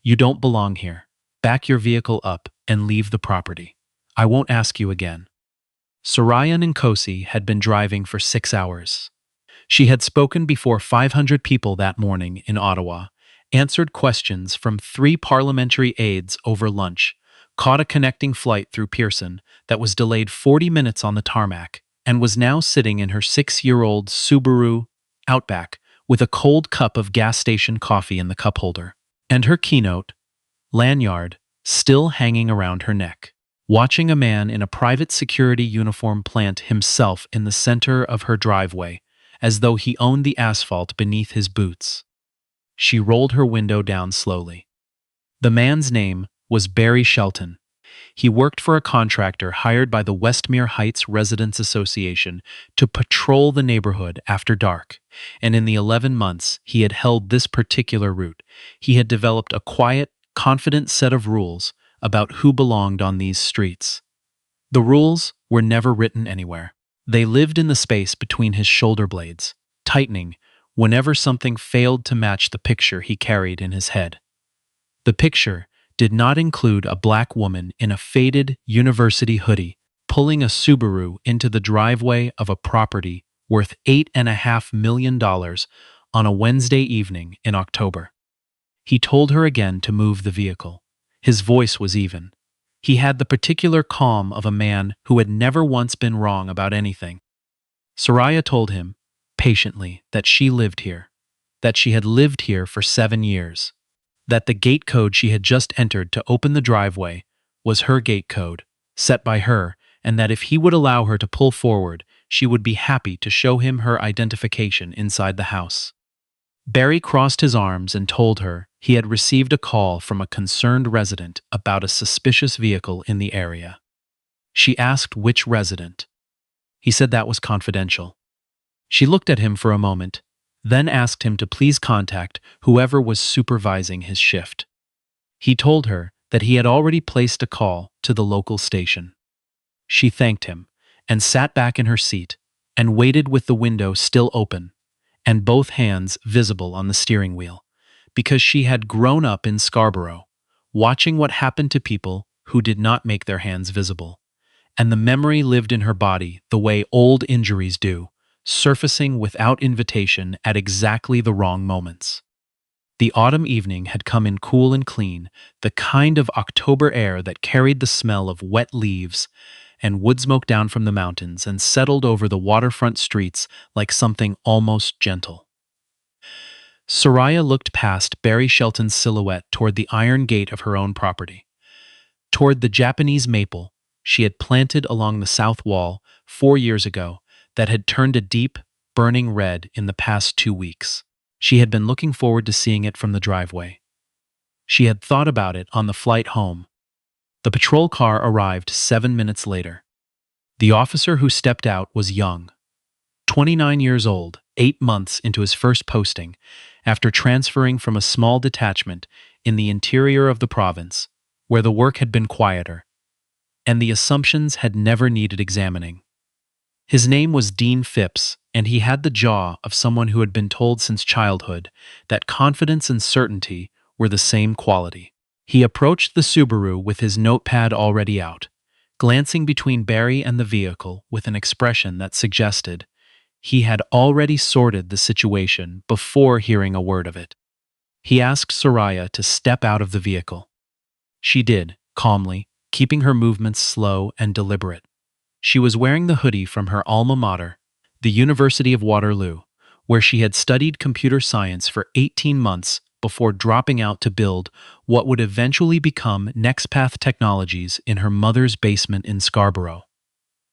You don't belong here. Back your vehicle up and leave the property. I won't ask you again." Soraya Nkosi had been driving for 6 hours. She had spoken before 500 people that morning in Ottawa, answered questions from 3 parliamentary aides over lunch, caught a connecting flight through Pearson that was delayed 40 minutes on the tarmac, and was now sitting in her 6-year-old Subaru Outback with a cold cup of gas station coffee in the cup holder, and her keynote, lanyard, still hanging around her neck, watching a man in a private security uniform plant himself in the center of her driveway, as though he owned the asphalt beneath his boots. She rolled her window down slowly. The man's name was Barry Shelton. He worked for a contractor hired by the Westmere Heights Residents Association to patrol the neighborhood after dark, and in the 11 months he had held this particular route, he had developed a quiet, confident set of rules about who belonged on these streets. The rules were never written anywhere. They lived in the space between his shoulder blades, tightening whenever something failed to match the picture he carried in his head. The picture did not include a black woman in a faded university hoodie pulling a Subaru into the driveway of a property worth $8.5 million on a Wednesday evening in October. He told her again to move the vehicle. His voice was even. He had the particular calm of a man who had never once been wrong about anything. Soraya told him, patiently, that she lived here, that she had lived here for 7 years, that the gate code she had just entered to open the driveway was her gate code, set by her, and that if he would allow her to pull forward, she would be happy to show him her identification inside the house. Barry crossed his arms and told her he had received a call from a concerned resident about a suspicious vehicle in the area. She asked which resident. He said that was confidential. She looked at him for a moment, then asked him to please contact whoever was supervising his shift. He told her that he had already placed a call to the local station. She thanked him and sat back in her seat and waited with the window still open and both hands visible on the steering wheel, because she had grown up in Scarborough, watching what happened to people who did not make their hands visible, and the memory lived in her body the way old injuries do, surfacing without invitation at exactly the wrong moments. The autumn evening had come in cool and clean, the kind of October air that carried the smell of wet leaves and wood smoke down from the mountains and settled over the waterfront streets like something almost gentle. Soraya looked past Barry Shelton's silhouette toward the iron gate of her own property, toward the Japanese maple she had planted along the south wall 4 years ago that had turned a deep, burning red in the past 2 weeks. She had been looking forward to seeing it from the driveway. She had thought about it on the flight home. The patrol car arrived 7 minutes later. The officer who stepped out was young, 29 years old, 8 months into his first posting, after transferring from a small detachment in the interior of the province, where the work had been quieter, and the assumptions had never needed examining. His name was Dean Phipps, and he had the jaw of someone who had been told since childhood that confidence and certainty were the same quality. He approached the Subaru with his notepad already out, glancing between Barry and the vehicle with an expression that suggested he had already sorted the situation before hearing a word of it. He asked Soraya to step out of the vehicle. She did, calmly, keeping her movements slow and deliberate. She was wearing the hoodie from her alma mater, the University of Waterloo, where she had studied computer science for 18 months before dropping out to build what would eventually become NextPath Technologies in her mother's basement in Scarborough.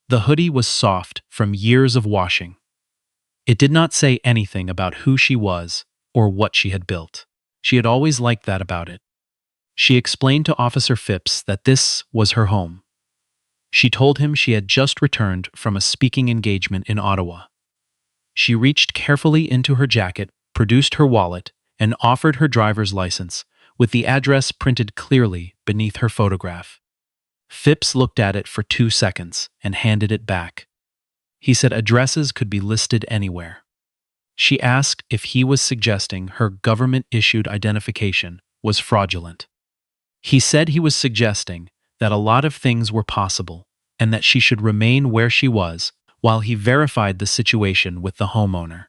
The hoodie was soft from years of washing. It did not say anything about who she was or what she had built. She had always liked that about it. She explained to Officer Phipps that this was her home. She told him she had just returned from a speaking engagement in Ottawa. She reached carefully into her jacket, produced her wallet, and offered her driver's license, with the address printed clearly beneath her photograph. Phipps looked at it for 2 seconds and handed it back. He said addresses could be listed anywhere. She asked if he was suggesting her government-issued identification was fraudulent. He said he was suggesting that a lot of things were possible and that she should remain where she was while he verified the situation with the homeowner.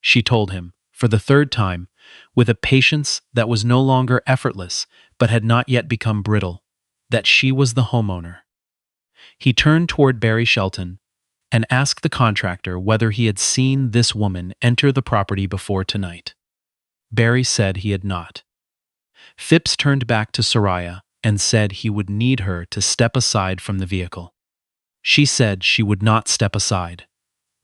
She told him, for the third time, with a patience that was no longer effortless but had not yet become brittle, that she was the homeowner. He turned toward Barry Shelton and asked the contractor whether he had seen this woman enter the property before tonight. Barry said he had not. Phipps turned back to Soraya and said he would need her to step aside from the vehicle. She said she would not step aside,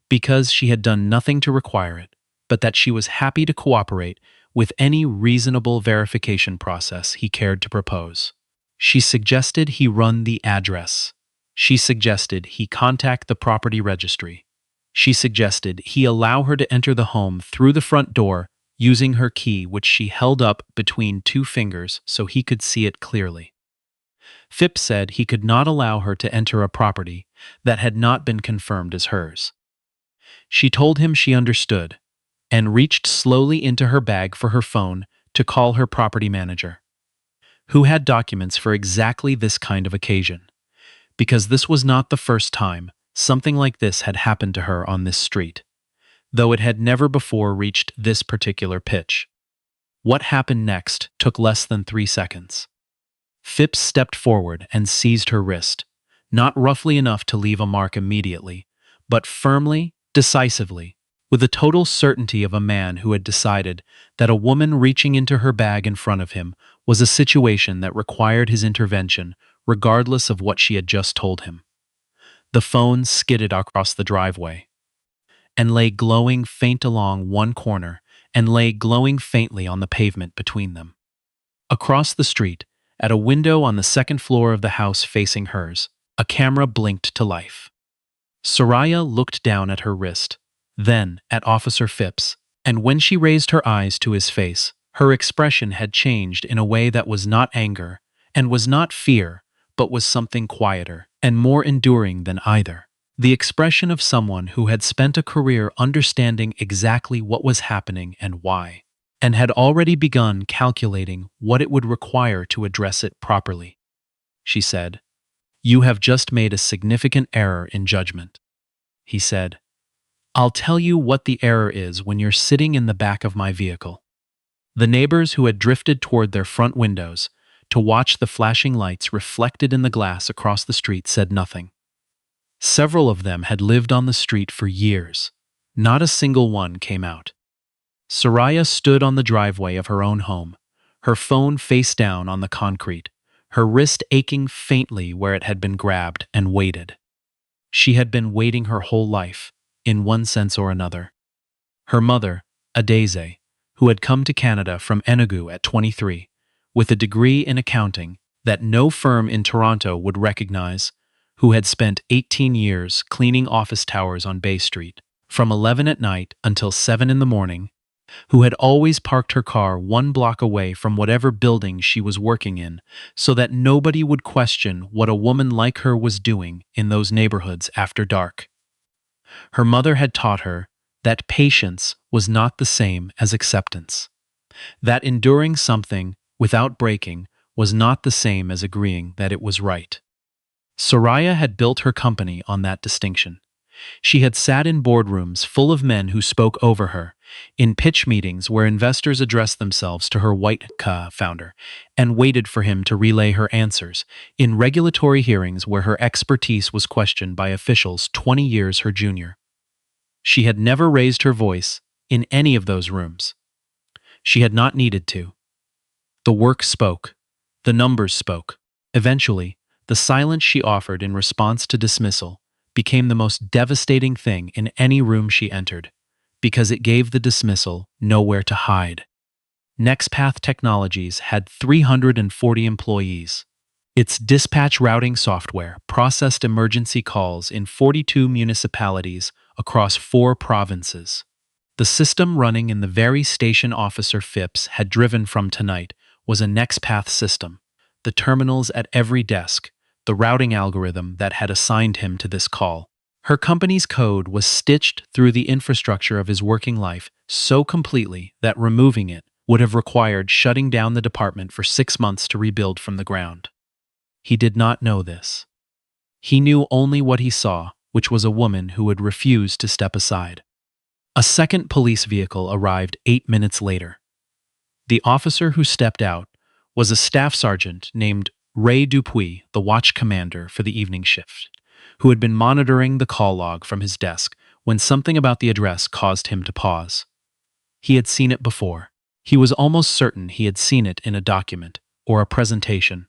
because she had done nothing to require it, but that she was happy to cooperate with any reasonable verification process he cared to propose. She suggested he run the address. She suggested he contact the property registry. She suggested he allow her to enter the home through the front door using her key, which she held up between two fingers so he could see it clearly. Phipps said he could not allow her to enter a property that had not been confirmed as hers. She told him she understood and reached slowly into her bag for her phone to call her property manager, who had documents for exactly this kind of occasion, because this was not the first time something like this had happened to her on this street, though it had never before reached this particular pitch. What happened next took less than 3 seconds. Phipps stepped forward and seized her wrist, not roughly enough to leave a mark immediately, but firmly, decisively, with the total certainty of a man who had decided that a woman reaching into her bag in front of him was a situation that required his intervention, regardless of what she had just told him. The phone skidded across the driveway and lay glowing faint along one corner and lay glowing faintly on the pavement between them. Across the street, at a window on the second floor of the house facing hers, a camera blinked to life. Soraya looked down at her wrist, then at Officer Phipps, and when she raised her eyes to his face, her expression had changed in a way that was not anger and was not fear, but was something quieter and more enduring than either. The expression of someone who had spent a career understanding exactly what was happening and why, and had already begun calculating what it would require to address it properly. She said, "You have just made a significant error in judgment," he said. "I'll tell you what the error is when you're sitting in the back of my vehicle." The neighbors who had drifted toward their front windows to watch the flashing lights reflected in the glass across the street said nothing. Several of them had lived on the street for years. Not a single one came out. Soraya stood on the driveway of her own home, her phone face down on the concrete, her wrist aching faintly where it had been grabbed, and waited. She had been waiting her whole life, in one sense or another. Her mother, Adeze, who had come to Canada from Enugu at 23, with a degree in accounting that no firm in Toronto would recognize, who had spent 18 years cleaning office towers on Bay Street, from 11 at night until 7 in the morning, who had always parked her car 1 block away from whatever building she was working in so that nobody would question what a woman like her was doing in those neighborhoods after dark. Her mother had taught her that patience was not the same as acceptance, that enduring something without breaking was not the same as agreeing that it was right. Soraya had built her company on that distinction. She had sat in boardrooms full of men who spoke over her, in pitch meetings where investors addressed themselves to her white founder and waited for him to relay her answers, in regulatory hearings where her expertise was questioned by officials 20 years her junior. She had never raised her voice in any of those rooms. She had not needed to. The work spoke. The numbers spoke. Eventually, the silence she offered in response to dismissal became the most devastating thing in any room she entered, because it gave the dismissal nowhere to hide. NextPath Technologies had 340 employees. Its dispatch routing software processed emergency calls in 42 municipalities across 4 provinces. The system running in the very station Officer Phipps had driven from tonight was a NextPath system. The terminals at every desk, the routing algorithm that had assigned him to this call. Her company's code was stitched through the infrastructure of his working life so completely that removing it would have required shutting down the department for 6 months to rebuild from the ground. He did not know this. He knew only what he saw, which was a woman who would refuse to step aside. A second police vehicle arrived 8 minutes later. The officer who stepped out was a staff sergeant named Ray Dupuis, the watch commander for the evening shift, who had been monitoring the call log from his desk when something about the address caused him to pause. He had seen it before. He was almost certain he had seen it in a document or a presentation,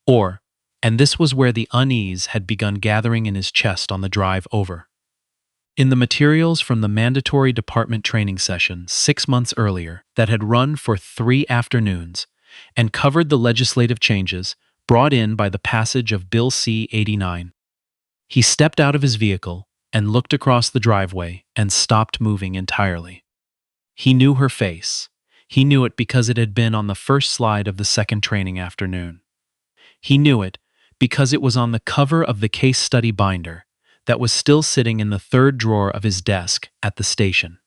and this was where the unease had begun gathering in his chest on the drive over. In the materials from the mandatory department training session 6 months earlier that had run for 3 afternoons and covered the legislative changes brought in by the passage of Bill C-89, he stepped out of his vehicle and looked across the driveway and stopped moving entirely. He knew her face. He knew it because it had been on the first slide of the second training afternoon. He knew it because it was on the cover of the case study binder that was still sitting in the third drawer of his desk at the station.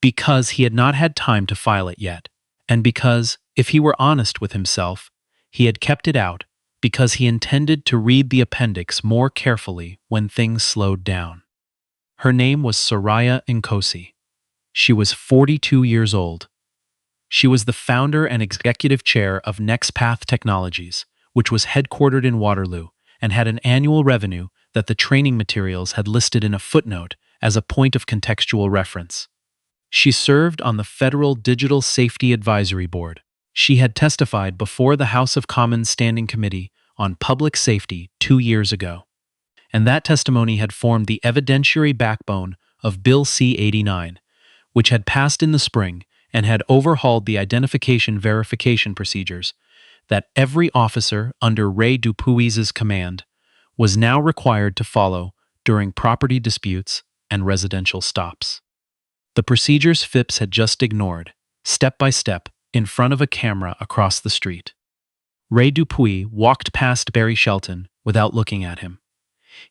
Because he had not had time to file it yet, and because, if he were honest with himself, he had kept it out because he intended to read the appendix more carefully when things slowed down. Her name was Soraya Nkosi. She was 42 years old. She was the founder and executive chair of NextPath Technologies, which was headquartered in Waterloo and had an annual revenue that the training materials had listed in a footnote as a point of contextual reference. She served on the Federal Digital Safety Advisory Board. She had testified before the House of Commons Standing Committee on Public Safety 2 years ago, and that testimony had formed the evidentiary backbone of Bill C-89, which had passed in the spring and had overhauled the identification verification procedures that every officer under Ray Dupuis's command was now required to follow during property disputes and residential stops. The procedures Phipps had just ignored, step by step, in front of a camera across the street. Ray Dupuis walked past Barry Shelton without looking at him.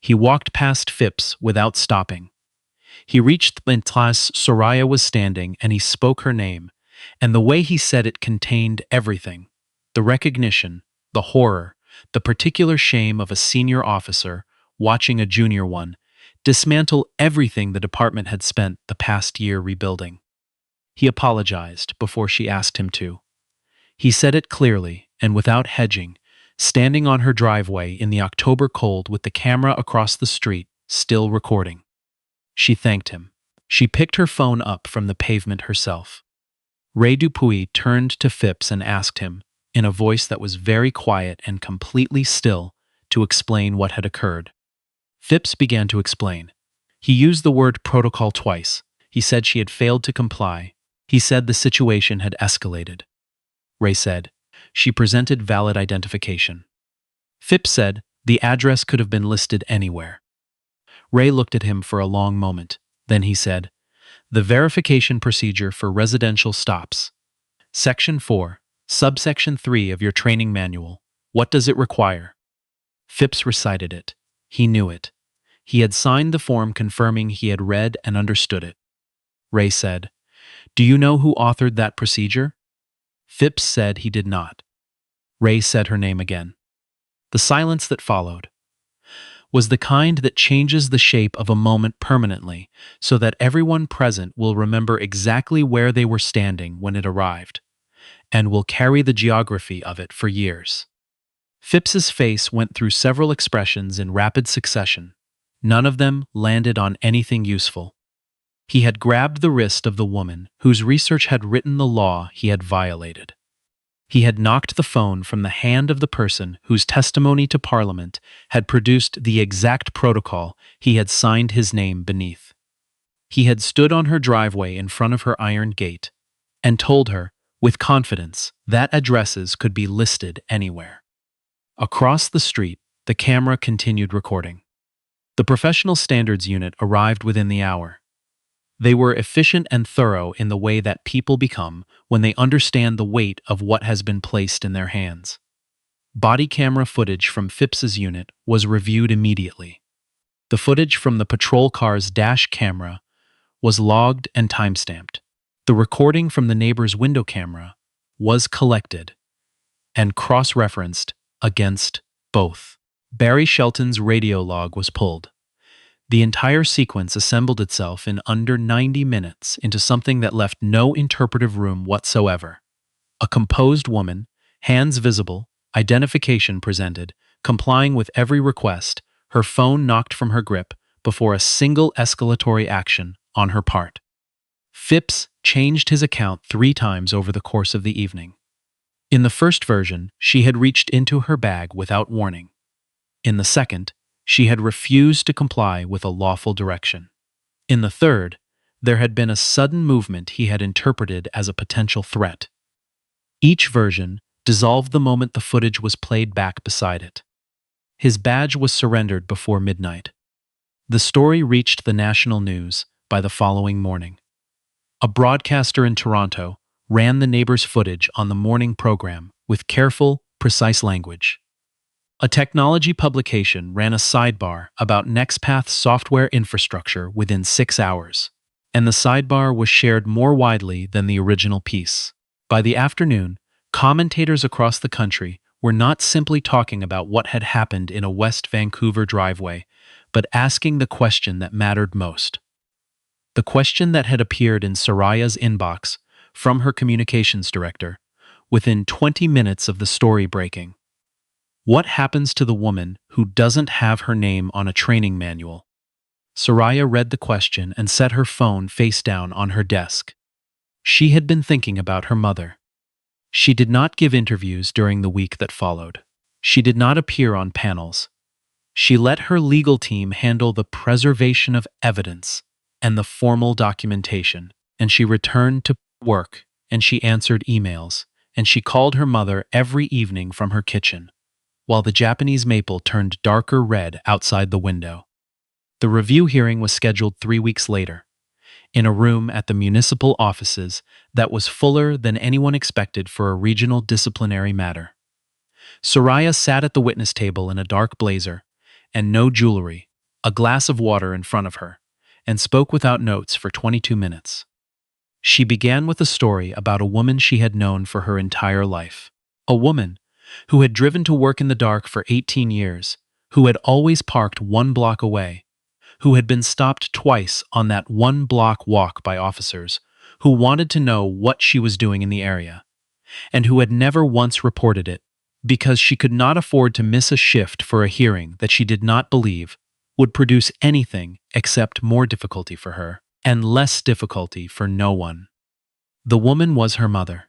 He walked past Phipps without stopping. He reached the place Soraya was standing and he spoke her name, and the way he said it contained everything: the recognition, the horror, the particular shame of a senior officer watching a junior one dismantle everything the department had spent the past year rebuilding. He apologized before she asked him to. He said it clearly and without hedging, standing on her driveway in the October cold with the camera across the street still recording. She thanked him. She picked her phone up from the pavement herself. Ray Dupuis turned to Phipps and asked him, in a voice that was very quiet and completely still, to explain what had occurred. Phipps began to explain. He used the word protocol twice. He said she had failed to comply. He said the situation had escalated. Ray said, she presented valid identification. Phipps said the address could have been listed anywhere. Ray looked at him for a long moment. Then he said, the verification procedure for residential stops. Section 4, subsection 3 of your training manual. What does it require? Phipps recited it. He knew it. He had signed the form confirming he had read and understood it. Ray said, do you know who authored that procedure? Phipps said he did not. Ray said her name again. The silence that followed was the kind that changes the shape of a moment permanently so that everyone present will remember exactly where they were standing when it arrived, and will carry the geography of it for years. Phipps's face went through several expressions in rapid succession. None of them landed on anything useful. He had grabbed the wrist of the woman whose research had written the law he had violated. He had knocked the phone from the hand of the person whose testimony to Parliament had produced the exact protocol he had signed his name beneath. He had stood on her driveway in front of her iron gate and told her, with confidence, that addresses could be listed anywhere. Across the street, the camera continued recording. The professional standards unit arrived within the hour. They were efficient and thorough in the way that people become when they understand the weight of what has been placed in their hands. Body camera footage from Phipps's unit was reviewed immediately. The footage from the patrol car's dash camera was logged and timestamped. The recording from the neighbor's window camera was collected and cross-referenced against both. Barry Shelton's radio log was pulled. The entire sequence assembled itself in under 90 minutes into something that left no interpretive room whatsoever. A composed woman, hands visible, identification presented, complying with every request, her phone knocked from her grip before a single escalatory action on her part. Phipps changed his account 3 times over the course of the evening. In the first version, she had reached into her bag without warning. In the second, she had refused to comply with a lawful direction. In the third, there had been a sudden movement he had interpreted as a potential threat. Each version dissolved the moment the footage was played back beside it. His badge was surrendered before midnight. The story reached the national news by the following morning. A broadcaster in Toronto ran the neighbor's footage on the morning program with careful, precise language. A technology publication ran a sidebar about NextPath's software infrastructure within 6 hours, and the sidebar was shared more widely than the original piece. By the afternoon, commentators across the country were not simply talking about what had happened in a West Vancouver driveway, but asking the question that mattered most. The question that had appeared in Soraya's inbox from her communications director within 20 minutes of the story breaking. What happens to the woman who doesn't have her name on a training manual? Soraya read the question and set her phone face down on her desk. She had been thinking about her mother. She did not give interviews during the week that followed. She did not appear on panels. She let her legal team handle the preservation of evidence and the formal documentation, and she returned to work, and she answered emails, and she called her mother every evening from her kitchen, while the Japanese maple turned darker red outside the window. The review hearing was scheduled 3 weeks later, in a room at the municipal offices that was fuller than anyone expected for a regional disciplinary matter. Soraya sat at the witness table in a dark blazer and no jewelry, a glass of water in front of her, and spoke without notes for 22 minutes. She began with a story about a woman she had known for her entire life. A woman who had driven to work in the dark for 18 years, who had always parked 1 block away, who had been stopped twice on that 1-block walk by officers, who wanted to know what she was doing in the area, and who had never once reported it, because she could not afford to miss a shift for a hearing that she did not believe would produce anything except more difficulty for her, and less difficulty for no one. The woman was her mother.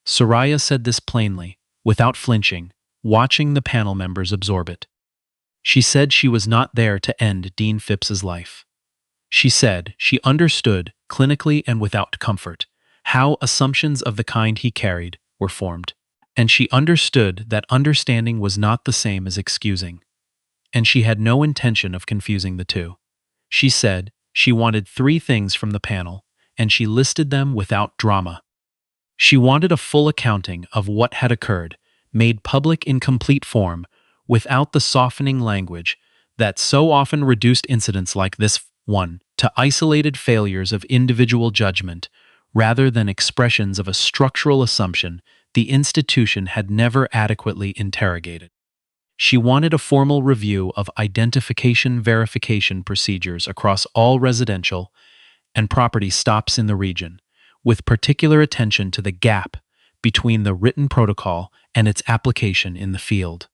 Soraya said this plainly, without flinching, watching the panel members absorb it. She said she was not there to end Dean Phipps's life. She said she understood, clinically and without comfort, how assumptions of the kind he carried were formed. And she understood that understanding was not the same as excusing. And she had no intention of confusing the two. She said she wanted 3 things from the panel, and she listed them without drama. She wanted a full accounting of what had occurred, made public in complete form, without the softening language that so often reduced incidents like this one to isolated failures of individual judgment, rather than expressions of a structural assumption the institution had never adequately interrogated. She wanted a formal review of identification verification procedures across all residential and property stops in the region, with particular attention to the gap between the written protocol and its application in the field.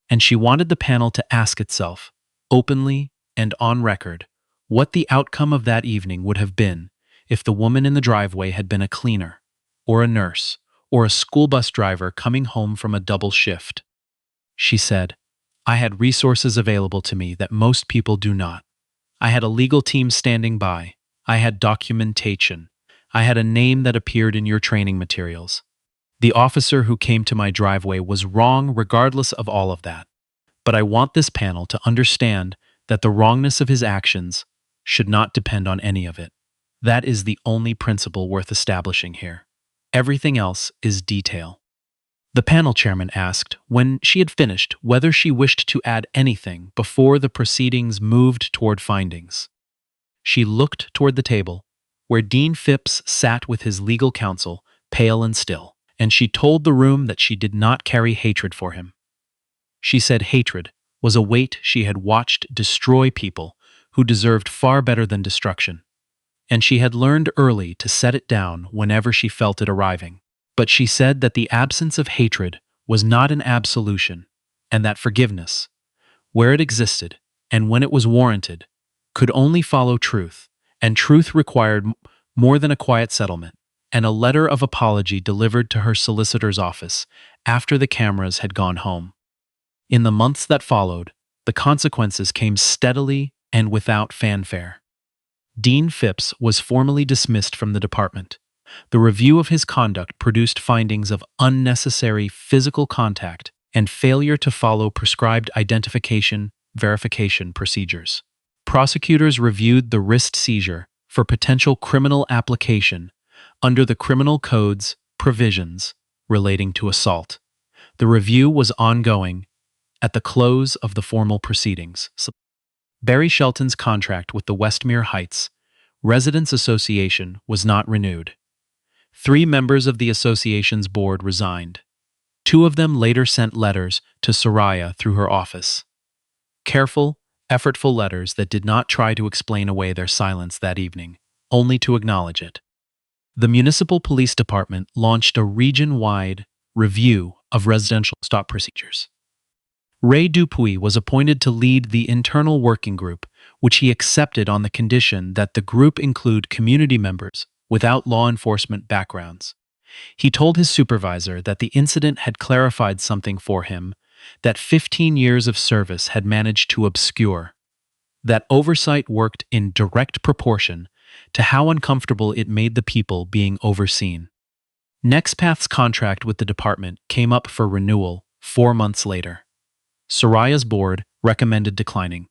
And she wanted the panel to ask itself, openly and on record, what the outcome of that evening would have been if the woman in the driveway had been a cleaner, or a nurse, or a school bus driver coming home from a double shift. She said, "I had resources available to me that most people do not. I had a legal team standing by. I had documentation. I had a name that appeared in your training materials. The officer who came to my driveway was wrong regardless of all of that. But I want this panel to understand that the wrongness of his actions should not depend on any of it. That is the only principle worth establishing here. Everything else is detail." The panel chairman asked, when she had finished, whether she wished to add anything before the proceedings moved toward findings. She looked toward the table, where Dean Phipps sat with his legal counsel, pale and still, and she told the room that she did not carry hatred for him. She said hatred was a weight she had watched destroy people who deserved far better than destruction, and she had learned early to set it down whenever she felt it arriving. But she said that the absence of hatred was not an absolution, and that forgiveness, where it existed and when it was warranted, could only follow truth, and truth required more than a quiet settlement, and a letter of apology delivered to her solicitor's office after the cameras had gone home. In the months that followed, the consequences came steadily and without fanfare. Dean Phipps was formally dismissed from the department. The review of his conduct produced findings of unnecessary physical contact and failure to follow prescribed identification verification procedures. Prosecutors reviewed the wrist seizure for potential criminal application under the Criminal Code's provisions relating to assault. The review was ongoing at the close of the formal proceedings. Barry Shelton's contract with the Westmere Heights Residents Association was not renewed. 3 members of the association's board resigned. 2 of them later sent letters to Soraya through her office. Careful, effortful letters that did not try to explain away their silence that evening, only to acknowledge it. The Municipal Police Department launched a region-wide review of residential stop procedures. Ray Dupuis was appointed to lead the internal working group, which he accepted on the condition that the group include community members without law enforcement backgrounds. He told his supervisor that the incident had clarified something for him that 15 years of service had managed to obscure. That oversight worked in direct proportion to how uncomfortable it made the people being overseen. NextPath's contract with the department came up for renewal 4 months later. Soraya's board recommended declining.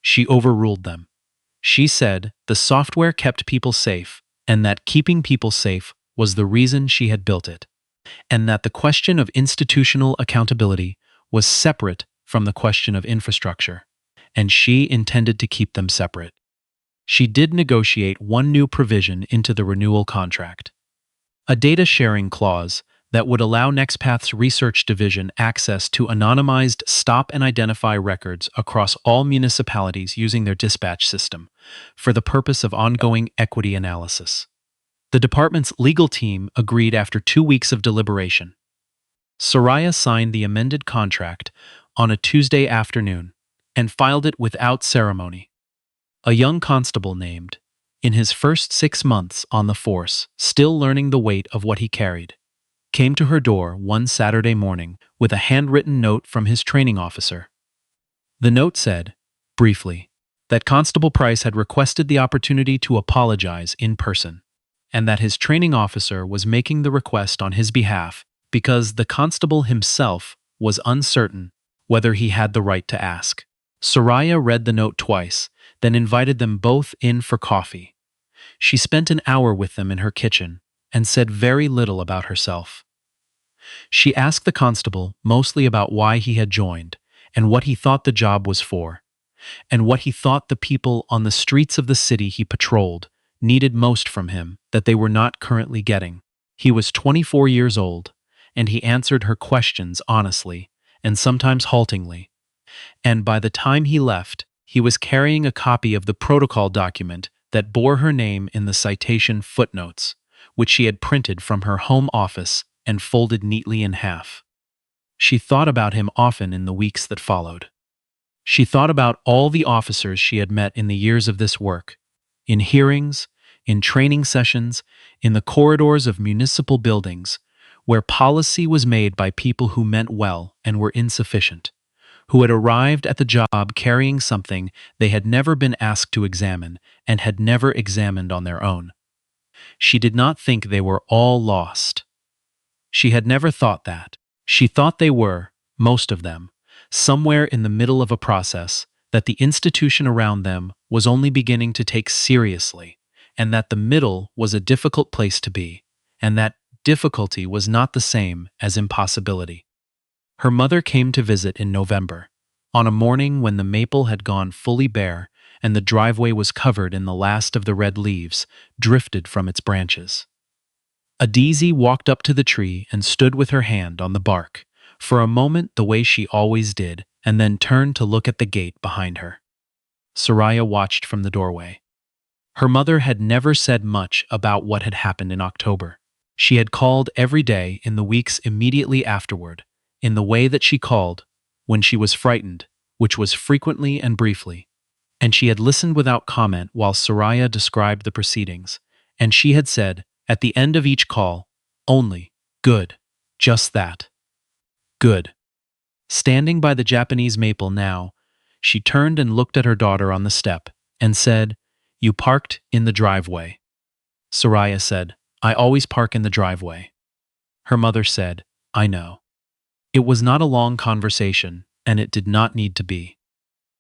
She overruled them. She said the software kept people safe, and that keeping people safe was the reason she had built it, and that the question of institutional accountability was separate from the question of infrastructure, and she intended to keep them separate. She did negotiate one new provision into the renewal contract, a data sharing clause that would allow NextPath's research division access to anonymized stop and identify records across all municipalities using their dispatch system for the purpose of ongoing equity analysis. The department's legal team agreed after 2 weeks of deliberation. Soraya signed the amended contract on a Tuesday afternoon and filed it without ceremony. A young constable named, in his first 6 months on the force, still learning the weight of what he carried, came to her door one Saturday morning with a handwritten note from his training officer. The note said, briefly, that Constable Price had requested the opportunity to apologize in person, and that his training officer was making the request on his behalf because the constable himself was uncertain whether he had the right to ask. Soraya read the note twice, then invited them both in for coffee. She spent an hour with them in her kitchen and said very little about herself. She asked the constable mostly about why he had joined and what he thought the job was for, and what he thought the people on the streets of the city he patrolled needed most from him that they were not currently getting. He was 24 years old, and he answered her questions honestly and sometimes haltingly, and by the time he left, he was carrying a copy of the protocol document that bore her name in the citation footnotes, which she had printed from her home office and folded neatly in half. She thought about him often in the weeks that followed. She thought about all the officers she had met in the years of this work, in hearings, in training sessions, in the corridors of municipal buildings, where policy was made by people who meant well and were insufficient, who had arrived at the job carrying something they had never been asked to examine and had never examined on their own. She did not think they were all lost. She had never thought that. She thought they were, most of them, somewhere in the middle of a process that the institution around them was only beginning to take seriously, and that the middle was a difficult place to be, and that difficulty was not the same as impossibility. Her mother came to visit in November, on a morning when the maple had gone fully bare and the driveway was covered in the last of the red leaves, drifted from its branches. Adizi walked up to the tree and stood with her hand on the bark, for a moment the way she always did, and then turned to look at the gate behind her. Soraya watched from the doorway. Her mother had never said much about what had happened in October. She had called every day in the weeks immediately afterward, in the way that she called when she was frightened, which was frequently and briefly. And she had listened without comment while Soraya described the proceedings, and she had said, at the end of each call, only, "Good, just that. Good." Standing by the Japanese maple now, she turned and looked at her daughter on the step and said, "You parked in the driveway." Soraya said, "I always park in the driveway." Her mother said, "I know." It was not a long conversation, and it did not need to be.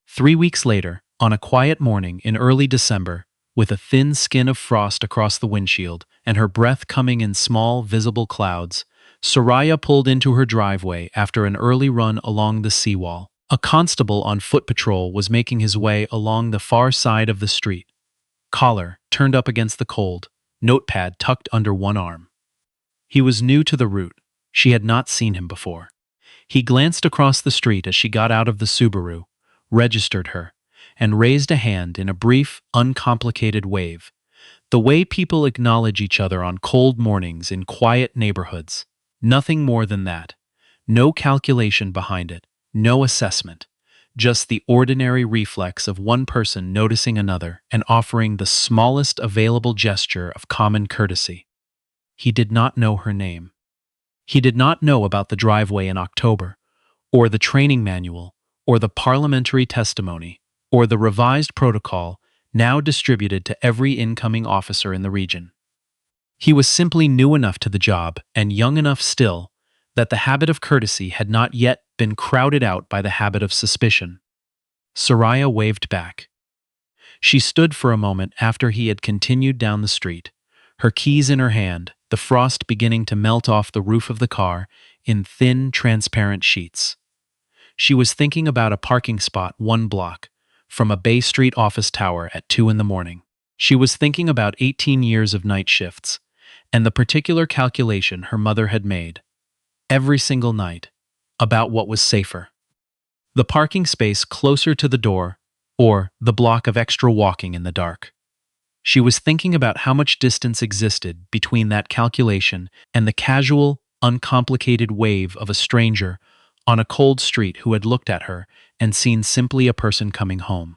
3 weeks later, on a quiet morning in early December, with a thin skin of frost across the windshield and her breath coming in small, visible clouds, Soraya pulled into her driveway after an early run along the seawall. A constable on foot patrol was making his way along the far side of the street. Collar turned up against the cold, notepad tucked under one arm. He was new to the route. She had not seen him before. He glanced across the street as she got out of the Subaru, registered her, and raised a hand in a brief, uncomplicated wave. The way people acknowledge each other on cold mornings in quiet neighborhoods. Nothing more than that. No calculation behind it, no assessment. Just the ordinary reflex of one person noticing another and offering the smallest available gesture of common courtesy. He did not know her name. He did not know about the driveway in October, or the training manual, or the parliamentary testimony, or the revised protocol now distributed to every incoming officer in the region. He was simply new enough to the job and young enough still that the habit of courtesy had not yet been crowded out by the habit of suspicion. Soraya waved back. She stood for a moment after he had continued down the street, her keys in her hand, the frost beginning to melt off the roof of the car in thin, transparent sheets. She was thinking about a parking spot 1 block from a Bay Street office tower at 2 a.m. She was thinking about 18 years of night shifts, and the particular calculation her mother had made, every single night, about what was safer. The parking space closer to the door, or the block of extra walking in the dark. She was thinking about how much distance existed between that calculation and the casual, uncomplicated wave of a stranger on a cold street who had looked at her and seen simply a person coming home.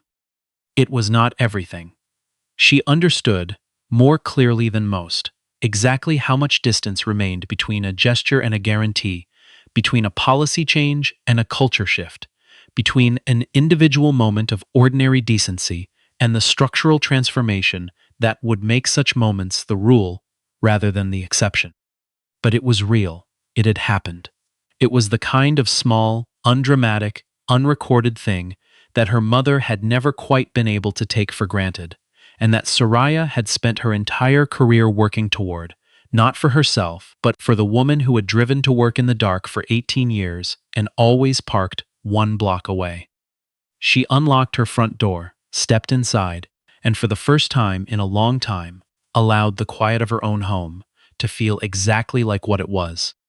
It was not everything. She understood, more clearly than most, exactly how much distance remained between a gesture and a guarantee, between a policy change and a culture shift, between an individual moment of ordinary decency and the structural transformation that would make such moments the rule rather than the exception. But it was real. It had happened. It was the kind of small, undramatic, unrecorded thing that her mother had never quite been able to take for granted, and that Soraya had spent her entire career working toward, not for herself, but for the woman who had driven to work in the dark for 18 years and always parked 1 block away. She unlocked her front door, stepped inside, and for the first time in a long time, allowed the quiet of her own home to feel exactly like what it was,